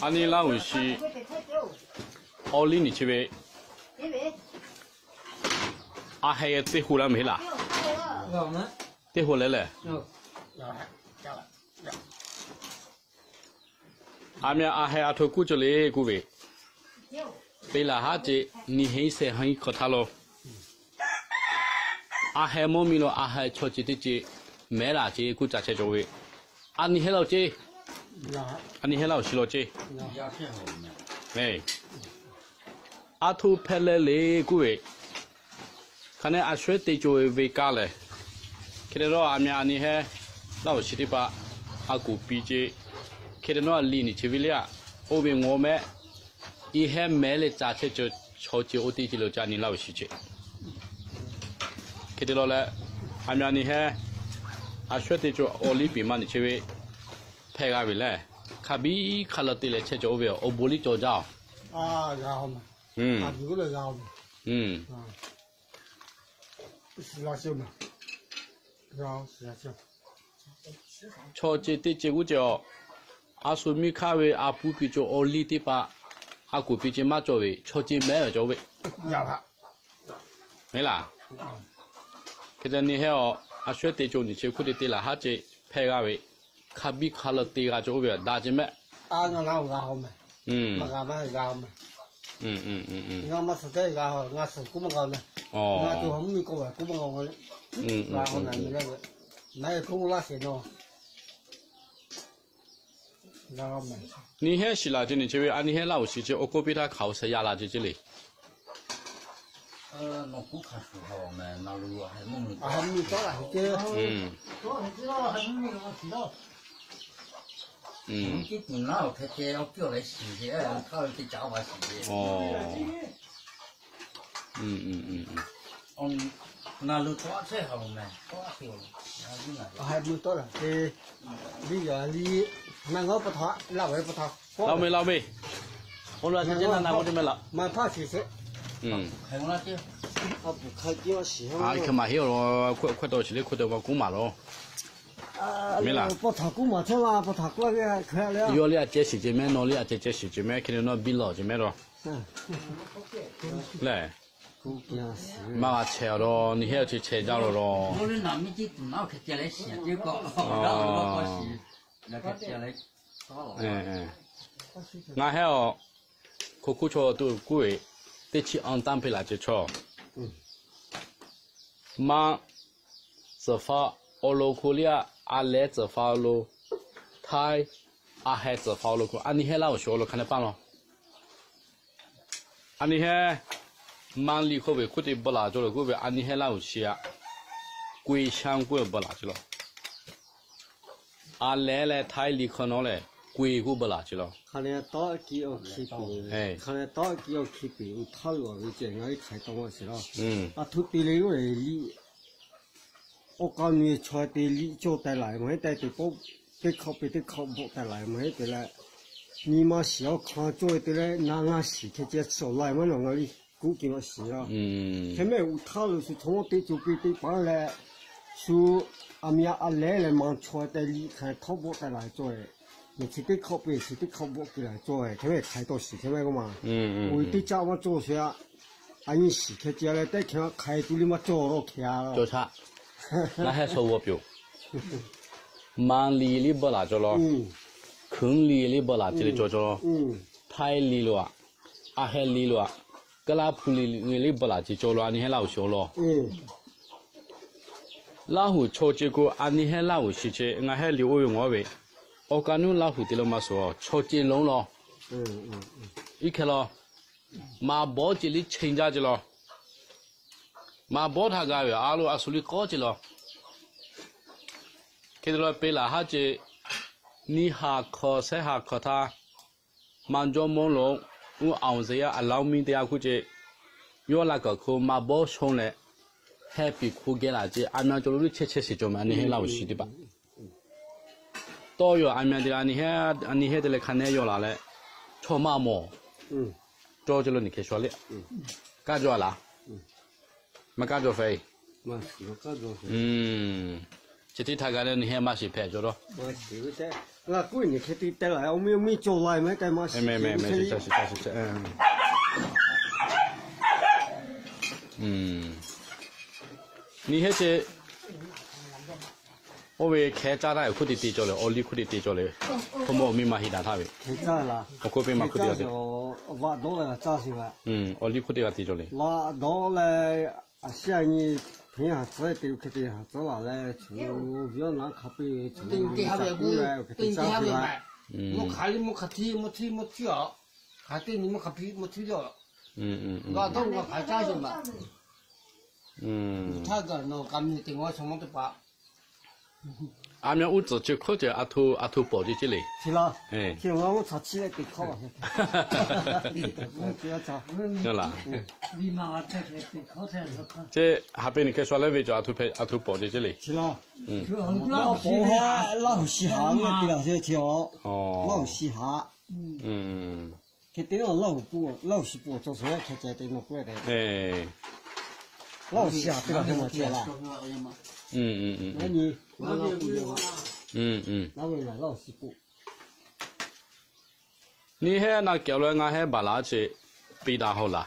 安尼老是奥利你这边，啊还有对湖了没啦？对湖来了。阿面阿还阿头顾着嘞，各位。被了哈子，你很生很可他咯。阿还莫名咯，阿还超级的子，买了子顾咋吃着喂？啊你还老子？啊你还老是老子？哎，阿头拍来嘞，各位。看那阿水得着为家嘞，看到阿面阿你还老是的吧？阿古比子。看到那里你去不了，后面我们一还买了杂菜就超级我对起了家里老事情。看到了，下面你还说的就我里边嘛你去为拍个回来，看比看了对了吃就为我玻璃做着。啊，然后嘛，啊，有了然后嘛，是老小嘛，然后是老小。超级的结果叫。阿说米卡为阿不比做奥利的吧，阿古比就马作为超级买了作为，没啦。现在你还要阿说的做你去苦的对了，哈子拍个为，卡比卡了对个作为大只买。啊，那好嘛，嘛干嘛干嘛？我们是这个我是古么搞呢？哦。我就没搞啊，古么搞我的。然后呢，那个，那也古那些喏。你还是垃圾呢？这位啊，你还老是就我隔壁他考试压垃圾这里。那不看书好嘛，那如果还弄啊，还没到了，这我知道还没有知道。这电脑他这要叫来洗的，他给家伙洗的。哦。那路多才好嘛，多少？还没到了，你个你那我不掏，老魏不掏。老妹，我那今天拿我这边了。蛮怕其实。还有那些。不开就洗。啊，去买有咯，快到起来，快到我姑妈咯。没啦。不掏姑妈去嘛，不掏过个可了。有俩接洗这边，哪里啊接洗这边，看到那比老这边咯。来。妈妈切咯，你还要去切掉了咯。我那面的电脑开起来洗这个，然后我洗，那开起来好了。我还要苦车都贵，得去按单配来就错。妈，执法我路苦了，阿来执法路，太阿还执法路苦，啊你还老学了，看得办了。啊你还。忙里可别苦的不拿着了，可别安尼还老些啊，鬼香鬼不拿着了，啊来太里可能嘞，鬼股不拿着了。看来到几要区别，看来到几要区别，我讨论为这样一开动我是了。啊，特别那个你，我讲你穿的你就带来，没带的不，得靠别的靠不带来，没得来，你嘛小看做的嘞，那是他这手来嘛啷个哩？估计我是了，前面我讨论是从我对就被对帮来，说阿咪阿来来忙出的离开淘宝的来做诶，你去对靠背去对靠宝的来做诶，前面太多事情那个嘛，我对家我做些，阿你事情接来再看开度里嘛做了开了，做差，那还说我表，忙里里不拿着了，坑里不拿着的做着了，太里了啊，阿还里了啊。格拉普里不垃圾做了，你还老学了。老虎错结果，你还老事情，我还留为我为，我讲你老虎的了嘛说，错结弄了。一看了，马包这里请假去了，马包他个月阿鲁阿苏里搞去了，看到了被那哈子，你下课谁下课他，忙着忙碌。我熬着呀，老米的呀，估计有那个课马包上来，还比苦给那些，俺们就是切是做嘛，你还老实的吧？多有俺们的啦，你还得来看那有哪来，炒马毛，做着了你可以说的，干着了，没干着肥，嘛是个各种。这天他家的你还嘛是拍着咯？嘛是个的，那过年去对得来，我们没做来没干嘛？没，是这，你那些，我为开炸弹库的地着了，奥利库的地着了，我们没嘛去打他呗。开炸了。我这边嘛库的。挖到了炸起来。奥利库的地着了。挖到了，下年平下子都去的下子了嘞，从越南卡贝从炸过来，去炸起来。我看你们看踢，没跳，看对你们看皮没踢掉。我到我看炸去嘛。他个那咱们电话什么都把。俺们屋子就靠着阿土包的这里。是啦。哎。就我炒起来得烤了。对啦。立马拆开得烤才是烤。这下边你可以说来为着阿土包的这里。是啦。老包下老稀哈，我给了些条。哦。老稀哈。给对了老稀布做出来看起来得那怪的。哎。老稀哈对了什么条了？那你那个不用。那为了老稀布。你还那叫了俺还把那去背打好了？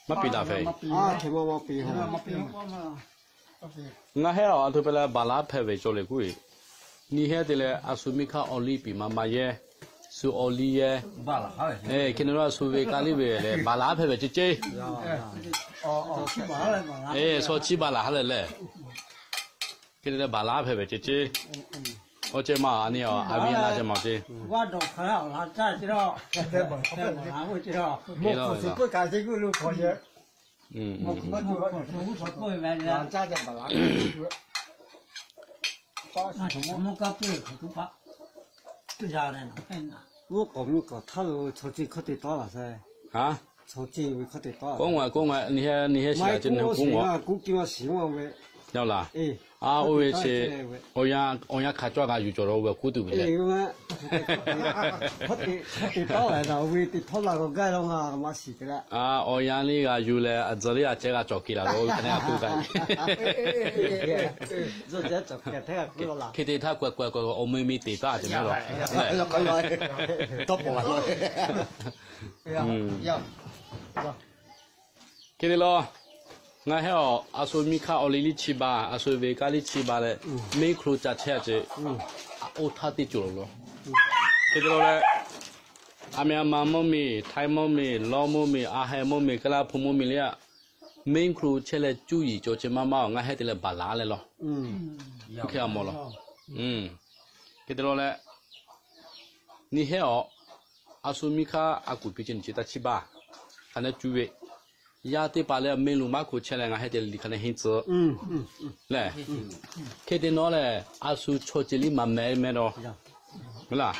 没背打费。啊，全部没背好。俺还阿头本来把那拍为做了贵，你还得嘞阿苏米卡奥利比妈妈耶。苏奥利耶，哎，看到那苏维咖喱味嘞，把拉拍拍姐姐，哎，说起把拉下来嘞，看到把拉拍拍姐姐，我这嘛你哦，阿米那这嘛这，我都看到了，这知道，我知道，我是不干这个路跑去，我说过来的，炸的把拉，我们搞对可都把。对啥的呢？我搞没搞，他都从这可得到了噻。啊？从这位可得到。公完，你还现在真的公完。估计我希望喂。要啦。哎。啊，我为是，我呀看抓个鱼做了我孤独的。哎个嘛，可得到来了，为得讨那个盖了嘛，嘛是的了。啊，我呀那个鱼嘞，这里啊这个做起来，我肯定要孤单。这做起来太好了啦。看见他乖，我妹妹得大就没了。多不完了。要。看见咯。俺还要阿说米卡奥利七八，阿说维咖哩七八嘞，每克加起来这，我他得着了，得着了嘞。阿们妈妈咪、太妈咪、老妈咪、阿海妈咪、格拉婆妈咪嘞，每克起来注意就这妈妈，俺还得来把拉来了。你看么了？得着了嘞。你还要阿说米卡阿古毕竟记得七八，还能注意。呀，对把那美路马库起来，俺还得离开那很子。来，看电脑嘞，阿叔车这里嘛买了，是啦。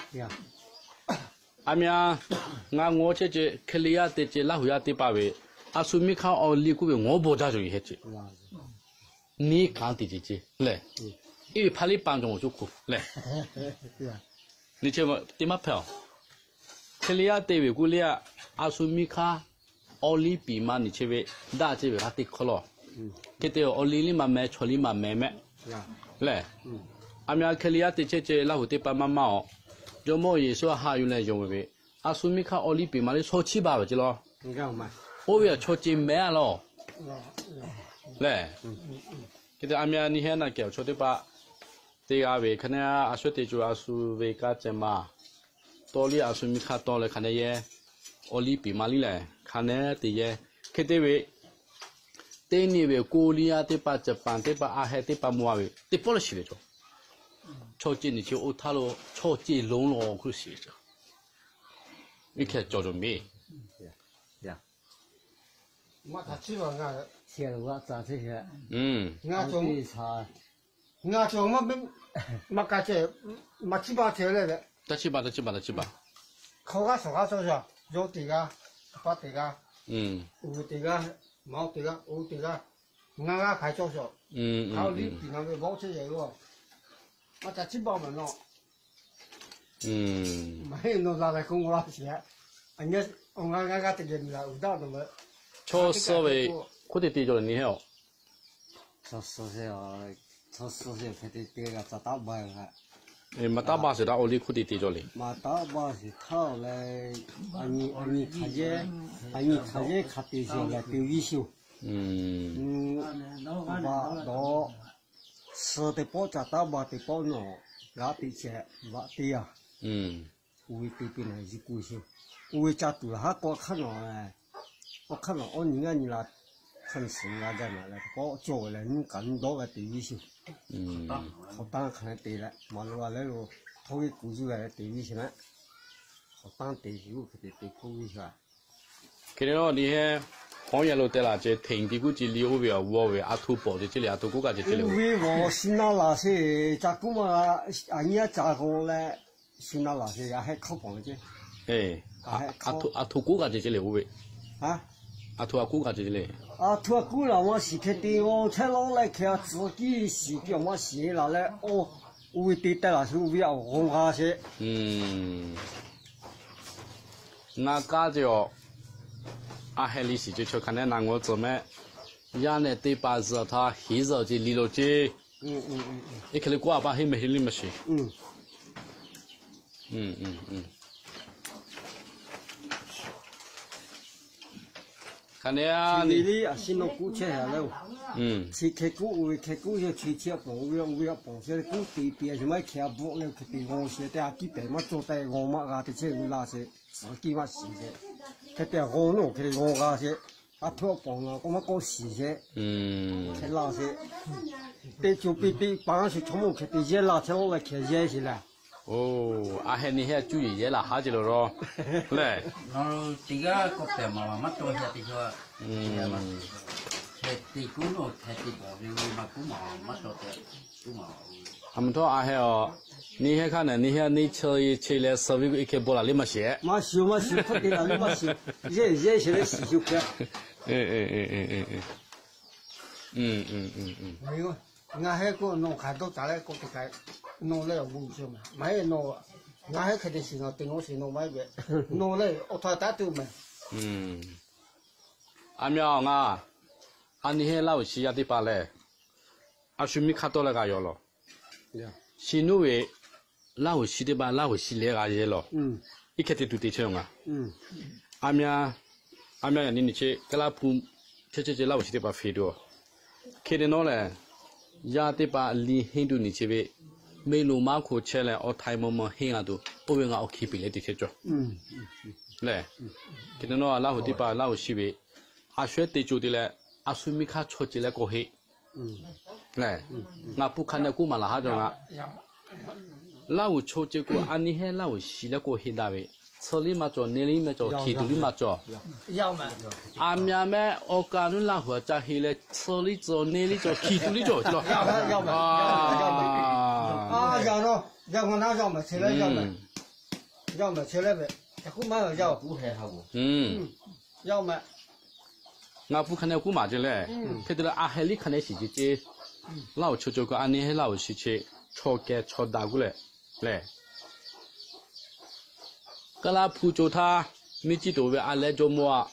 阿明，俺我这开里呀的这拉回呀的把位，阿叔没看哦，离过位我不加注意些子。你看的这来，因为怕你帮助我就苦来。你这么怎么票？开里呀的位过里呀，阿叔没看。奥利比嘛，你这位大这位还得可了，给到奥利里嘛买，车里嘛买，来，阿明开里亚的这老虎的爸妈哦，就莫也说还有那种位，阿苏米看奥利比嘛的车七八不知咯，我为车进买了，来，给到阿明你看那叫车的吧，这个位可能阿说的就阿苏为个怎嘛，多里阿苏米看多了看那也，奥利比嘛里来。看呢，对呀，看这位，对你位国里啊，对吧？这帮对吧？阿海对吧？莫位，对不了起来着。超级你就欧他了，超级龙了，可是着。你看叫做咩？呀。我他基本上，写了我咋这些？俺种我们没干这，没七八条来的。得七八。考个啥个做啥？有地个。八地个，有地个，冇地个，有地个，啱开做手，靠你平常嘅冇出嘢喎，我就七八万咯，没有弄拿来供我老钱，人家我啱直接唔来，有得咁咪，错所谓，佢哋跌咗你好，超市些啊，超市些他的这个咋打包哈？没打包是到屋里库里地着哩。嘛打包是套来，你看见看对象来丢一宿。把到吃的包家打包的包呢，拿的钱拿的呀。我这边呢是过去，我家住了还光看了哎，我看了哦，你那很神啊，在那来包叫回来，你更多个丢一宿。好当看对了，马路啊那路。他给雇主来对比起来，好当对手去对破一下。今天你看黄叶路在那这停的估计里有边我为阿土包的这里阿土国家的这里。为我新拿那些加工嘛，人家加工嘞，新拿那些也还靠旁的。哎，阿土国家的这里有为。啊？阿土国家的这里。阿土国家我是肯定我才老来看自己是叫我写了嘞哦。为对待那是为要红花些。那家就阿海里是就去看那拿我做咩，伢呢对把子他黑着就离了这。你看你过把黑没黑里没是。看你啊，你啊，先弄股车下来。去开股就去车房，为了房车股对边什么开不了，去对我现在几百嘛做在我嘛啊的车那些自己嘛事些，去对我弄去我那些，啊托房啊，我们搞事些，去那些，对就比办事全部去对些那条来开些去了。哦，阿海你还注意些了，好久了咯，来。然后这个国家嘛多些的说，地古咯，地包的嘛古嘛多的古嘛。他们说阿海哦，你还看呢？你看你吃了稍微一开包了，你没写？没写，快点了，你没写，热起来洗就快。没有，俺还个弄看到咋来个这个弄来无效嘛，没弄，俺还肯定是弄对我是弄买呗，弄来我他打都没。阿苗啊。你还老是要的把嘞，阿说没看到那个药了。是因为老是的把老是那个药了。一开始都得吃啊。阿苗你去给他铺，这老是的把肥多，开的孬嘞，要的把离很多你去呗，没路马可吃嘞，我太么很啊都，不为我去别的地方做。嘞，开的孬老的把老是呗，阿说得做的嘞。阿说没看错起来过黑，来，我不看那古嘛那哈种啊，那我错这个安尼还那我洗了过黑大位，车里嘛做，那里嘛做，地图里嘛做，要嘛，阿面嘛，我讲你那会在黑嘞，车里做，那里做，地图里做，是咯，要嘛，啊，要我哪要嘛，起来要嘛起来呗，这古嘛要，要嘛。我不看那古嘛就嘞，看到了阿海里看那是这，老抽这个安尼还老是去炒干炒大过来，来，格拉铺着他没几多位阿来着么啊，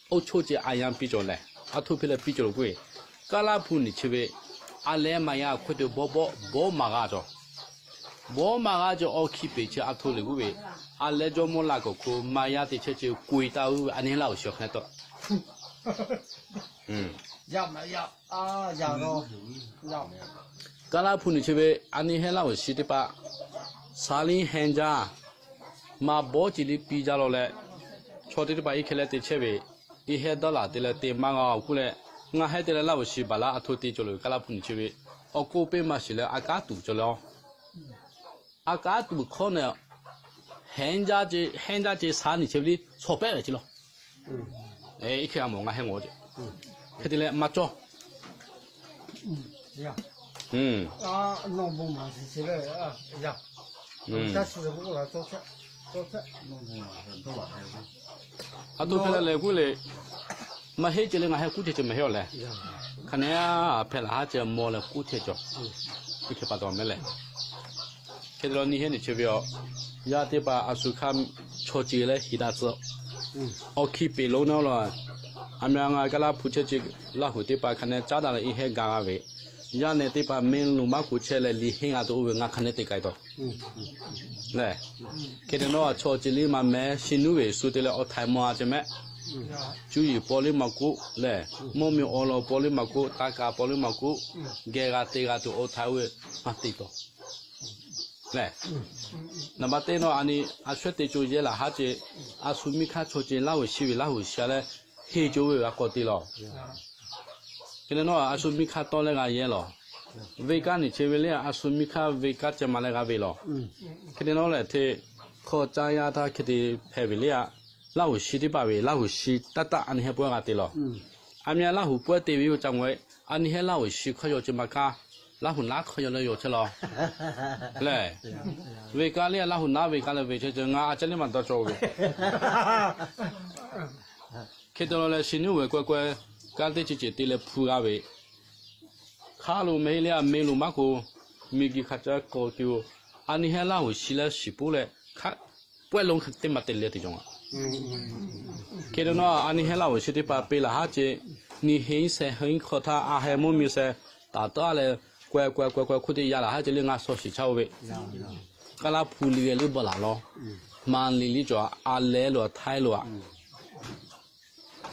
我抽这阿样比较来，阿头皮来比较贵，格拉铺你去位阿来嘛呀，快点包嘛个着，包嘛个就我去比去阿头那个位，阿来着么那个库嘛呀的去贵到安尼老小看到。要嘛要啊，要咯，要。格拉铺你去呗，安尼还老是的吧？沙林寒家，嘛包这里比较了嘞，错的把一开来的吃呗，一海到哪的了的嘛啊过来，我还得了老是把那阿头的着了，格拉铺你去呗，我过边嘛是了阿家肚着了，阿家肚可能寒家这沙你去的错白了去了。哎，一看我还我的，看的嘞没做。要。啊，弄不嘛是起来啊，要。但是我来做菜，弄不嘛是多了还是。啊，都拍来过来，没黑着嘞，我还估计就没有嘞。看你啊，拍了哈就摸了估计着，一天把多没嘞。看到你现在去不要，要得把阿叔看撮鸡嘞，一大只。我去北路那了，阿明啊，给他铺车去，老虎的把看那找到了一些干阿位，伢呢得把门路马过起来，离黑啊都为俺看得得该到。来，给的那超级里嘛买新路为数的了，我太忙着买。注意玻璃马古来，莫名熬了玻璃马古，大家玻璃马古，给个这个都我太为啊得到。来，那么等到安尼啊说的就业了，哈子啊出米看超级老会洗为老会下来，黑就为啊搞的了。给的那啊出米看到那个嘢了，为干你这为了啊出米看为干怎么那个为了？给的那来睇，靠家呀他给的拍为了。老虎洗的把位，老虎洗哒哒，安尼还不要得了。俺们老虎不得有张位，安尼还老虎洗可要怎么干？老虎哪可要来有去了？来，为干了老虎哪为干了为去就俺这里嘛到做位。看到了新牛位乖乖，干的直接得来铺个位。卡路没了没路马个，没给卡着高丢，安尼还老虎洗了洗不来，看不弄肯定嘛得了这种啊。cái đó anh ấy là một sự tiếp bạc là hát chế ni hình sẽ hình khó tha à hay mua miếng sẽ ta đó là quay khu địa là hát chế liên ngã số sĩ cháu vậy cái là phụ lì lì bỏ lại lo mà lì cho à lẽ lo thái lo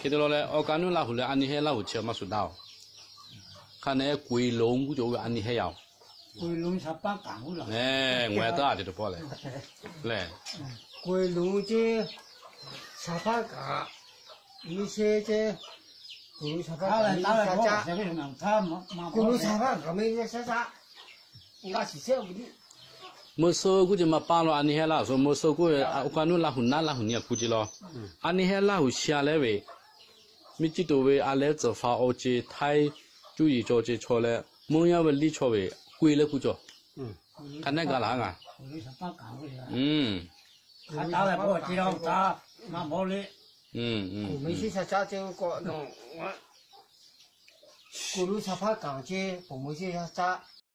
cái đó là ở cáiนู้นlà phụ lì anh ấy là một chiếc mà sụt đào cái này quỳ lông của chỗ anh ấy hay giàu quỳ lông sắp bắt cẳng rồi nè ngoài đó thì được bỏ lại nè quỳ lông chứ 사파가 이세제 구루 사파 사자 구루 사파 그러면 사자 이가 지세요 우리 một số cũng chỉ mà ba lo anh ấy là số một số cũng ở cáiนู้นlàหุ่นนั่นlàหุ่นเนี่ยcũng chỉ lo anh ấy làหุ่นxia lại vậy mình chỉ đối với anh ấy只发欧จี太注意做这错了梦要为理错为贵了不做看那个哪个他打来不知道打那毛哩我们是사자这个弄구루 사파 강제我们是사자